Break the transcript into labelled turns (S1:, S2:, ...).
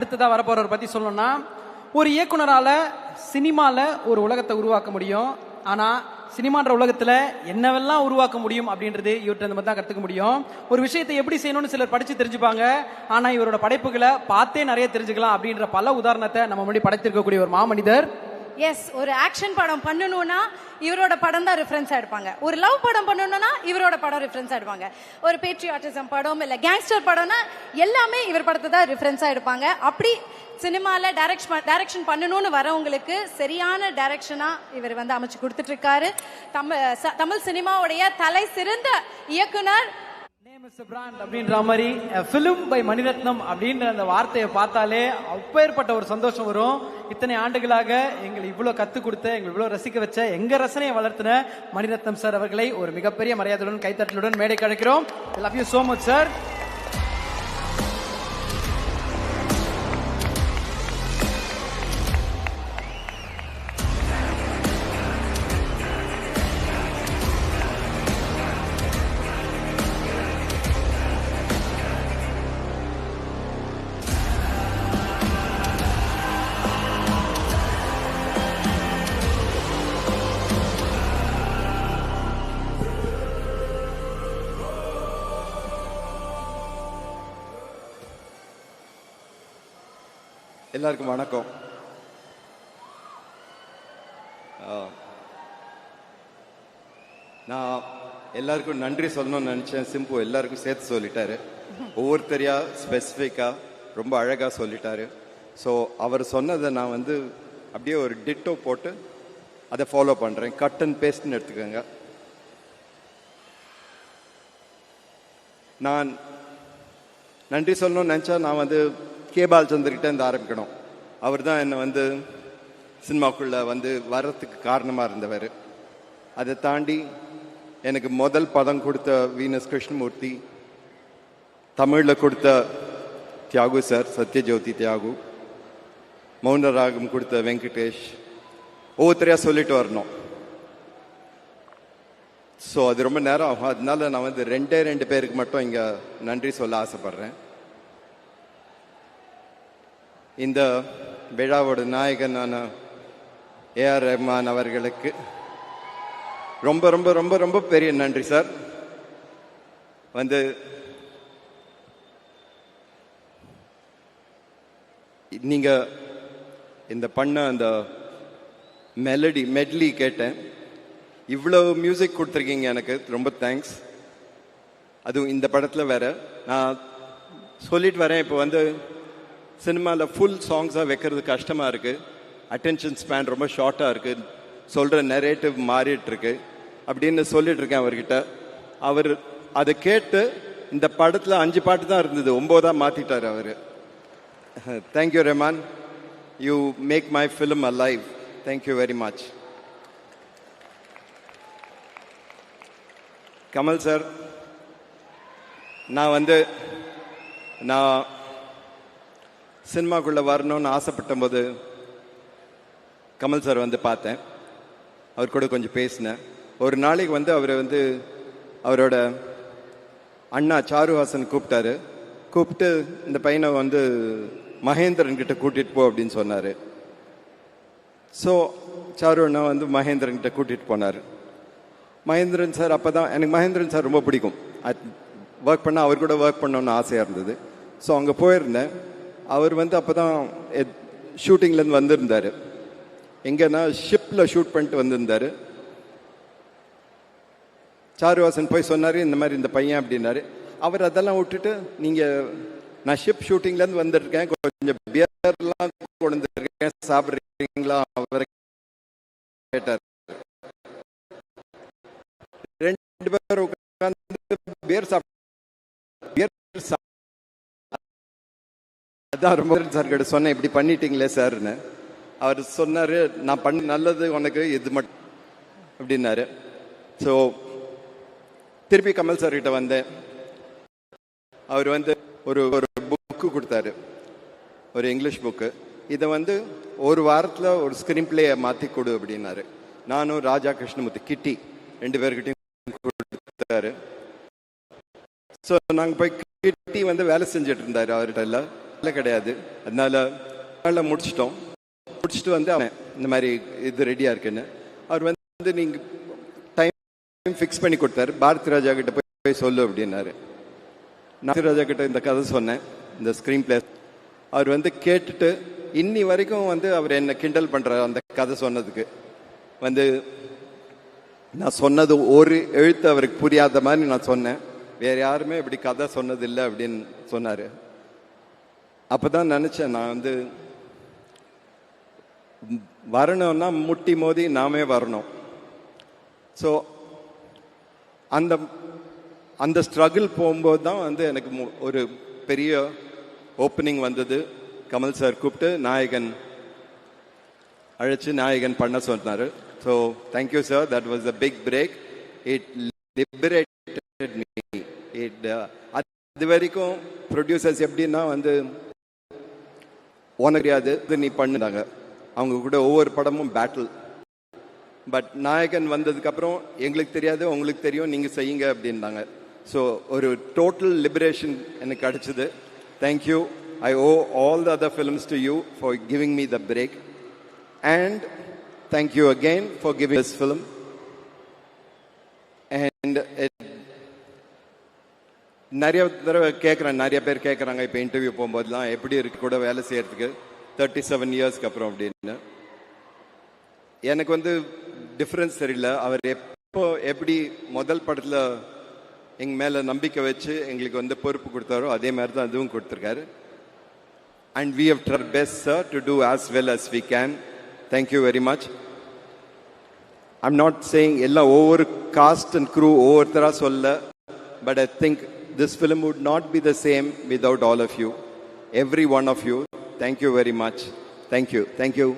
S1: அடுத்ததா வரப்போறவர் பத்தி சொல்லணும்னா, ஒரு இயக்குனரால சினிமால ஒரு உலகத்தை உருவாக்க முடியும். ஆனா சினிமான்ற உலகத்துல என்னவெல்லாம் உருவாக்க முடியும் அப்படின்றது இவர்கிட்ட நம்ம தான் கத்துக்க முடியும். ஒரு விஷயத்தை எப்படி செய்யணும்னு சிலர் படிச்சு தெரிஞ்சுப்பாங்க. ஆனா இவரோட படைப்புகளை பார்த்தே நிறைய தெரிஞ்சுக்கலாம் அப்படின்ற பல உதாரணத்தை நம்ம முன்னாடி படைத்திருக்கக்கூடிய ஒரு மாமனிதர்.
S2: எஸ், ஒரு ஆக்ஷன் படம் பண்ணணும்னா இவரோட படம் தான் ரெஃபரன்ஸா எடுப்பாங்க. ஒரு லவ் படம் பண்ணணும்னா இவரோட படம் ரெஃபரன்ஸா எடுப்பாங்க. ஒரு பேட்ரியாட்டிசம் படம் இல்ல கேங்ஸ்டர் படம்னா எல்லாமே இவர் படத்தை தான் ரெஃபரன்ஸா எடுப்பாங்க. அப்படி சினிமால டைரக்ஷன் பண்ணணும்னு வரவங்களுக்கு சரியான டைரக்ஷனா இவர் வந்து அமைச்சு கொடுத்துட்டு இருக்காரு. தமிழ் சினிமாவுடைய தலை சிறந்த இயக்குனர்
S1: அப்படின்ற மாதிரி பிலிம் பை மணிரத்னம் அப்படின்ற அந்த வார்த்தையை பார்த்தாலே அப்பேற்பட்ட ஒரு சந்தோஷம் வரும். இத்தனை ஆண்டுகளாக எங்களை இவ்வளவு கத்துக் கொடுத்த, எங்களை இவ்வளவு ரசிக்க வச்ச, எங்க ரசனையை வளர்த்தின மணிரத்னம் சார் அவர்களை ஒரு மிகப்பெரிய மரியாதையுடன் கைத்தட்டலுடன் மேடைக்கு அழைக்கிறோம். Love you so much sir.
S3: எல்லாருக்கும் வணக்கம். நான் எல்லாருக்கும் நன்றி சொல்லணும்னு நினைச்சேன். சிம்பு எல்லாருக்கும் சேர்த்து சொல்லிட்டாரு. ஒவ்வொருத்தரையா ஸ்பெசிஃபிக்கா ரொம்ப அழகா சொல்லிட்டாரு. ஸோ அவர் சொன்னதை நான் வந்து அப்படியே ஒரு டிட்டோ போட்டு அதை ஃபாலோ பண்றேன். கட் அண்ட் பேஸ்ட்னு எடுத்துக்கோங்க. நான் நன்றி சொல்லணும்னு நினைச்சா நான் வந்து கே பாலச்சந்தர்கிட்ட இருந்து ஆரம்பிக்கணும். அவர் தான் என்னை வந்து சினிமாக்குள்ள வந்து வர்றதுக்கு காரணமாக இருந்தவர். அதை தாண்டி எனக்கு முதல் பதம் கொடுத்த வீனஸ் கிருஷ்ணமூர்த்தி, தமிழில் கொடுத்த தியாகு சார், சத்யஜோதி தியாகு, மௌனராகம் கொடுத்த வெங்கடேஷ், ஒவ்வொருத்தரையாக சொல்லிட்டு வரணும். ஸோ அது ரொம்ப நேரம் ஆகும். அதனால நான் வந்து ரெண்டு பேருக்கு மட்டும் இங்கே நன்றி சொல்ல ஆசைப்படுறேன். இந்த விழாவோட நாயகனான ஏஆர் ரஹ்மான் அவர்களுக்கு ரொம்ப ரொம்ப ரொம்ப ரொம்ப பெரிய நன்றி சார். வந்து நீங்க இந்த பண்ண அந்த மெட்லி கேட்டேன். இவ்வளவு மியூசிக் கொடுத்துருக்கீங்க, எனக்கு ரொம்ப தேங்க்ஸ். அதுவும் இந்த படத்தில் வேற. நான் சொல்லிட்டு வரேன், இப்போ வந்து சினிமாவில் ஃபுல் சாங்ஸாக வைக்கிறது கஷ்டமாக இருக்குது. அட்டென்ஷன் ஸ்பேன் ரொம்ப ஷார்ட்டாக இருக்குது. சொல்கிற நரேட்டிவ் மாறிட்டு இருக்கு அப்படின்னு சொல்லிட்டு இருக்கேன் அவர்கிட்ட. அவர் அதை கேட்டு இந்த படத்தில் 5 பாட்டு தான் இருந்தது, 9 மாற்றிட்டார் அவர். Thank you Rahman, you make my film alive. Thank you very much. Kamal sir, நான் சினிமாக்குள்ளே வரணும்னு ஆசைப்பட்ட போது கமல் சார் வந்து பார்த்தேன். அவர் கூட கொஞ்சம் பேசினேன். ஒரு நாளைக்கு வந்து அவர் வந்து அவரோட அண்ணா சாருஹாசன் கூப்பிட்டு இந்த பையனை வந்து மகேந்திரன் கிட்ட கூட்டிகிட்டு போ அப்படின்னு சொன்னார். ஸோ சாரு அண்ணா வந்து மகேந்திரன் கிட்ட கூட்டிகிட்டு போனார். மகேந்திரன் சார், அப்போ தான் எனக்கு மகேந்திரன் சார் ரொம்ப பிடிக்கும். ஒர்க் பண்ண அவர் கூட ஒர்க் பண்ணணுன்னு ஆசையாக இருந்தது. ஸோ அங்கே போயிருந்தேன். அவர் வந்து அப்போ தான் ஷூட்டிங்லேருந்து வந்திருந்தார். எங்கன்னா ஷிப்பில் ஷூட் பண்ணிட்டு வந்திருந்தார். சாருவாசன் போய் சொன்னார், இந்த மாதிரி இந்த பையன் அப்படின்னாரு. அவர் அதெல்லாம் விட்டுட்டு, நீங்கள் நான் ஷிப் ஷூட்டிங்லேருந்து வந்துருக்கேன், கொஞ்சம் பியர்லாம் கொண்டு வந்துருக்கேன், சாப்பிட்றீங்களா அவரை கேட்டார். 2 பேரும் உட்காந்து பியர் அதான் ரொம்ப சார் கிட்ட சொன்னேன், இப்படி பண்ணிட்டீங்களே சார்னு. அவர் சொன்னார், நான் பண்ண நல்லது உனக்கு இது மட்டும் அப்படின்னாரு. ஸோ திருப்பி கமல் சார் கிட்ட வந்தேன். அவர் வந்து ஒரு புக்கு கொடுத்தாரு, ஒரு இங்கிலீஷ் புக்கு. இதை வந்து ஒரு வாரத்தில் ஒரு ஸ்கிரீன் பிளேயை மாற்றி கொடு அப்படின்னாரு. நானும் ராஜா கிருஷ்ணமூர்த்தி கிட்டி 2 பேர்கிட்டையும் கொடுத்தாரு. ஸோ நாங்கள் போய் கிட்டி வந்து வேலை செஞ்சுட்டு இருந்தார் அவர்கிட்ட. இல்லை வேலை கிடையாது. அதனால முடிச்சுட்டு வந்து அவன் இந்த மாதிரி இது ரெடியாக இருக்குன்னு அவர் வந்து நீங்கள் டைம் ஃபிக்ஸ் பண்ணி கொடுத்தாரு. பாரதி ராஜா கிட்ட போய் சொல்லு அப்படின்னாரு. பாரதி ராஜா கிட்ட இந்த கதை சொன்னேன், இந்த ஸ்க்ரீன் பிளே. அவர் வந்து கேட்டுட்டு இன்னி வரைக்கும் வந்து அவர் என்ன கிண்டல் பண்ணுறாரு அந்த கதை சொன்னதுக்கு. வந்து நான் சொன்னது ஒரு எழுத்து அவருக்கு புரியாத மாதிரி நான் சொன்னேன். வேற யாருமே இப்படி கதை சொன்னதில்லை அப்படின்னு சொன்னார். அப்போதான் நினச்சேன், நான் வந்து வரணும்னா முட்டி மோதி நாமே வரணும். ஸோ அந்த ஸ்ட்ரகிள் போகும்போது தான் வந்து எனக்கு ஒரு பெரிய ஓப்பனிங் வந்தது. கமல் சார் கூப்பிட்டு நாயகன் பண்ண சொன்னார். So thank you sir, that was a big break. It liberated me. அது வரைக்கும் ப்ரொடியூசர்ஸ் எப்படின்னா வந்து உனக்கு தெரியாது நீ பண்ணுறாங்க, அவங்க கூட ஒவ்வொரு படமும் பேட்டில். பட் நாயகன் வந்ததுக்கப்புறம் எங்களுக்கு தெரியாது, உங்களுக்கு தெரியும், நீங்கள் செய்யுங்க அப்படின்னாங்க. ஸோ ஒரு டோட்டல் லிபரேஷன் எனக்கு கிடைச்சிது. Thank you. I owe all the other films to you for giving me the break. And thank you again for giving this film. And நிறைய பேர் கேட்குறாங்க இப்போ இன்டர்வியூ போகும்போதுலாம் எப்படி இருக்கு கூட வேலை செய்யறதுக்கு 37 இயர்ஸ்க்கு அப்புறம் அப்படின்னு. எனக்கு வந்து டிஃப்ரென்ஸ் தெரியல. அவர் எப்படி முதல் படத்தில் எங்க மேலே நம்பிக்கை வச்சு எங்களுக்கு வந்து பொறுப்பு கொடுத்தாரோ அதே மாதிரி தான் அதுவும் கொடுத்துருக்காரு. And we have tried our best, sir, to do as well as we can. Thank you very much. I'm not saying ella over cast and crew over thara solla, but I think this film would not be the same without all of you, every one of you. Thank you very much. Thank you.
S2: Thank you.